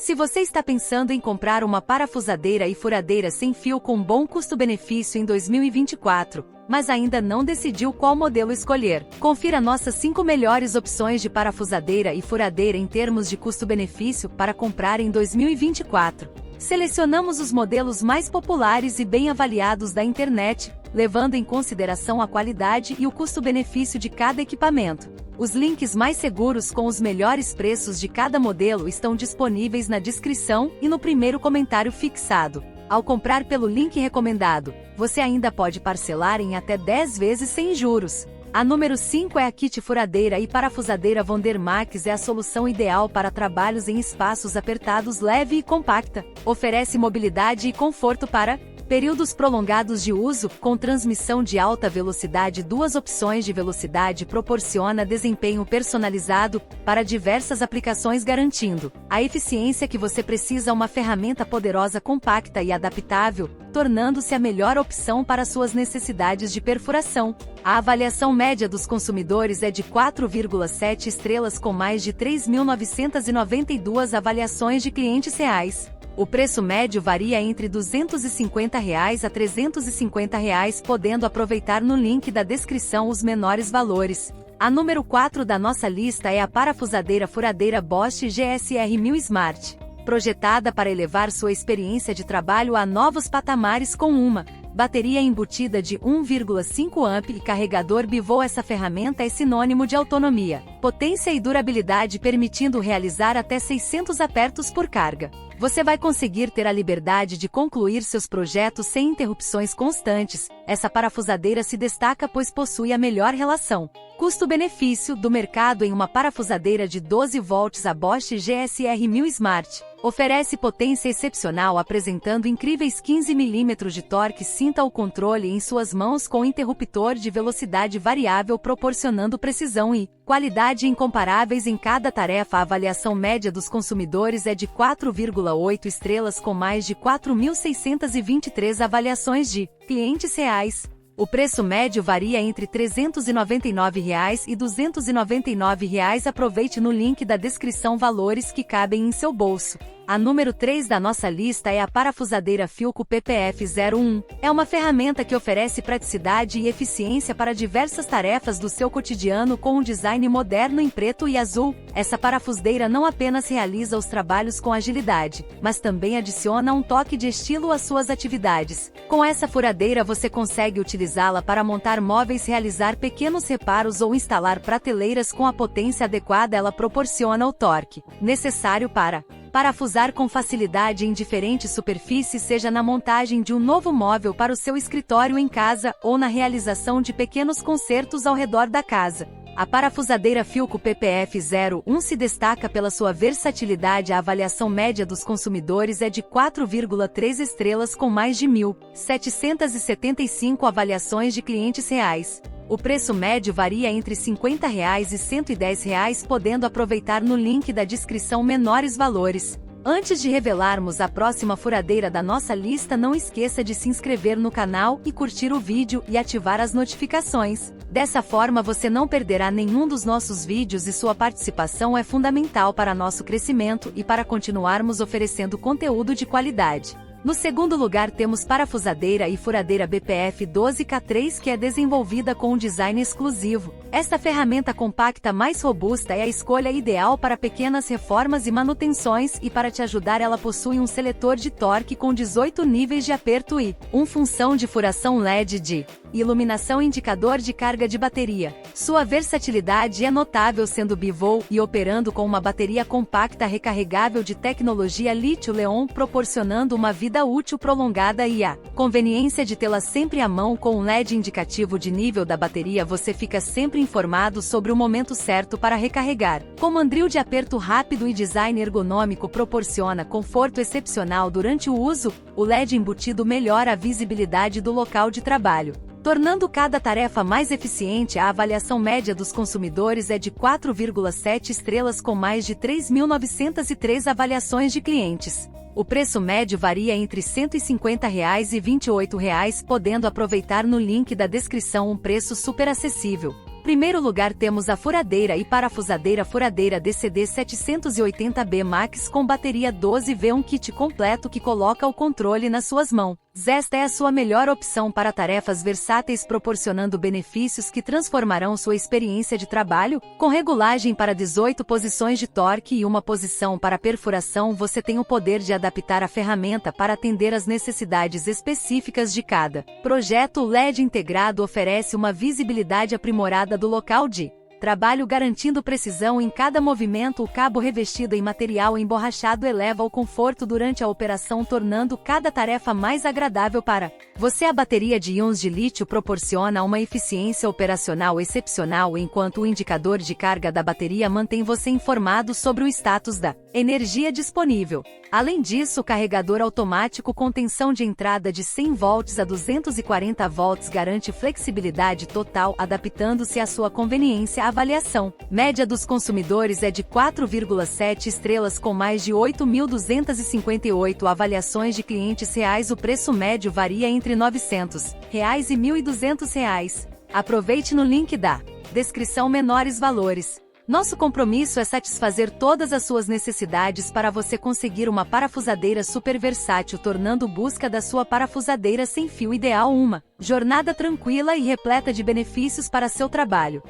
Se você está pensando em comprar uma parafusadeira e furadeira sem fio com bom custo-benefício em 2024, mas ainda não decidiu qual modelo escolher, confira nossas 5 melhores opções de parafusadeira e furadeira em termos de custo-benefício para comprar em 2024. Selecionamos os modelos mais populares e bem avaliados da internet, levando em consideração a qualidade e o custo-benefício de cada equipamento. Os links mais seguros com os melhores preços de cada modelo estão disponíveis na descrição e no primeiro comentário fixado. Ao comprar pelo link recomendado, você ainda pode parcelar em até 10 vezes sem juros. A número 5 é a kit furadeira e parafusadeira Vondermax. É a solução ideal para trabalhos em espaços apertados, leve e compacta. Oferece mobilidade e conforto para períodos prolongados de uso, com transmissão de alta velocidade. 2 opções de velocidade. Proporciona desempenho personalizado para diversas aplicações, garantindo a eficiência que você precisa. Uma ferramenta poderosa, compacta e adaptável, tornando-se a melhor opção para suas necessidades de perfuração. A avaliação média dos consumidores é de 4,7 estrelas, com mais de 3.992 avaliações de clientes reais. O preço médio varia entre R$ 250 a R$ 350, podendo aproveitar no link da descrição os menores valores. A número 4 da nossa lista é a parafusadeira furadeira Bosch GSR 1000 Smart. Projetada para elevar sua experiência de trabalho a novos patamares com uma bateria embutida de 1,5 amp e carregador bivô. Essa ferramenta é sinônimo de autonomia, potência e durabilidade, permitindo realizar até 600 apertos por carga. Você vai conseguir ter a liberdade de concluir seus projetos sem interrupções constantes. Essa parafusadeira se destaca pois possui a melhor relação custo-benefício do mercado em uma parafusadeira de 12 volts. A Bosch GSR 1000 Smart oferece potência excepcional, apresentando incríveis 15 mm de torque. Sinta o controle em suas mãos com interruptor de velocidade variável, proporcionando precisão e qualidade incomparáveis em cada tarefa. A avaliação média dos consumidores é de 4,8 estrelas, com mais de 4.623 avaliações de clientes reais. O preço médio varia entre R$ 399 e R$ 299. Aproveite no link da descrição valores que cabem em seu bolso. A número 3 da nossa lista é a parafusadeira Philco PPF01. É uma ferramenta que oferece praticidade e eficiência para diversas tarefas do seu cotidiano, com um design moderno em preto e azul. Essa parafusadeira não apenas realiza os trabalhos com agilidade, mas também adiciona um toque de estilo às suas atividades. Com essa furadeira você consegue utilizá-la para montar móveis, realizar pequenos reparos ou instalar prateleiras com a potência adequada. Ela proporciona o torque necessário para parafusar com facilidade em diferentes superfícies, seja na montagem de um novo móvel para o seu escritório em casa ou na realização de pequenos concertos ao redor da casa. A parafusadeira Philco PPF01 se destaca pela sua versatilidade. A avaliação média dos consumidores é de 4,3 estrelas, com mais de 1.775 avaliações de clientes reais. O preço médio varia entre R$ 50 e R$ 110, podendo aproveitar no link da descrição menores valores. Antes de revelarmos a próxima furadeira da nossa lista, não esqueça de se inscrever no canal e curtir o vídeo e ativar as notificações. Dessa forma você não perderá nenhum dos nossos vídeos e sua participação é fundamental para nosso crescimento e para continuarmos oferecendo conteúdo de qualidade. No segundo lugar temos parafusadeira e furadeira BPF 12K3, que é desenvolvida com um design exclusivo. Esta ferramenta compacta mais robusta é a escolha ideal para pequenas reformas e manutenções, e para te ajudar ela possui um seletor de torque com 18 níveis de aperto e função de furação LED de iluminação, indicador de carga de bateria. Sua versatilidade é notável, sendo bivô e operando com uma bateria compacta recarregável de tecnologia lítio-íon, proporcionando uma vida útil prolongada e a conveniência de tê-la sempre à mão. Com um LED indicativo de nível da bateria, você fica sempre informado sobre o momento certo para recarregar. Com mandril de aperto rápido e design ergonômico, proporciona conforto excepcional durante o uso. O LED embutido melhora a visibilidade do local de trabalho, tornando cada tarefa mais eficiente. A avaliação média dos consumidores é de 4,7 estrelas, com mais de 3.903 avaliações de clientes. O preço médio varia entre R$ 150 e R$ 28, podendo aproveitar no link da descrição um preço super acessível. Primeiro lugar temos a furadeira e parafusadeira Furadeira DCD 780B Max com bateria 12V, um kit completo que coloca o controle nas suas mãos. Esta é a sua melhor opção para tarefas versáteis, proporcionando benefícios que transformarão sua experiência de trabalho. Com regulagem para 18 posições de torque e uma posição para perfuração, você tem o poder de adaptar a ferramenta para atender às necessidades específicas de cada projeto. O LED integrado oferece uma visibilidade aprimorada do local de trabalho, garantindo precisão em cada movimento. O cabo revestido em material emborrachado eleva o conforto durante a operação, tornando cada tarefa mais agradável para você. A bateria de íons de lítio proporciona uma eficiência operacional excepcional, enquanto o indicador de carga da bateria mantém você informado sobre o status da energia disponível. Além disso, o carregador automático com tensão de entrada de 100 volts a 240 volts garante flexibilidade total, adaptando-se à sua conveniência. A avaliação média dos consumidores é de 4,7 estrelas, com mais de 8.258 avaliações de clientes reais. O preço médio varia entre R$ 900 e R$ 1.200. Aproveite no link da descrição menores valores. Nosso compromisso é satisfazer todas as suas necessidades para você conseguir uma parafusadeira super versátil, tornando a busca da sua parafusadeira sem fio ideal uma jornada tranquila e repleta de benefícios para seu trabalho.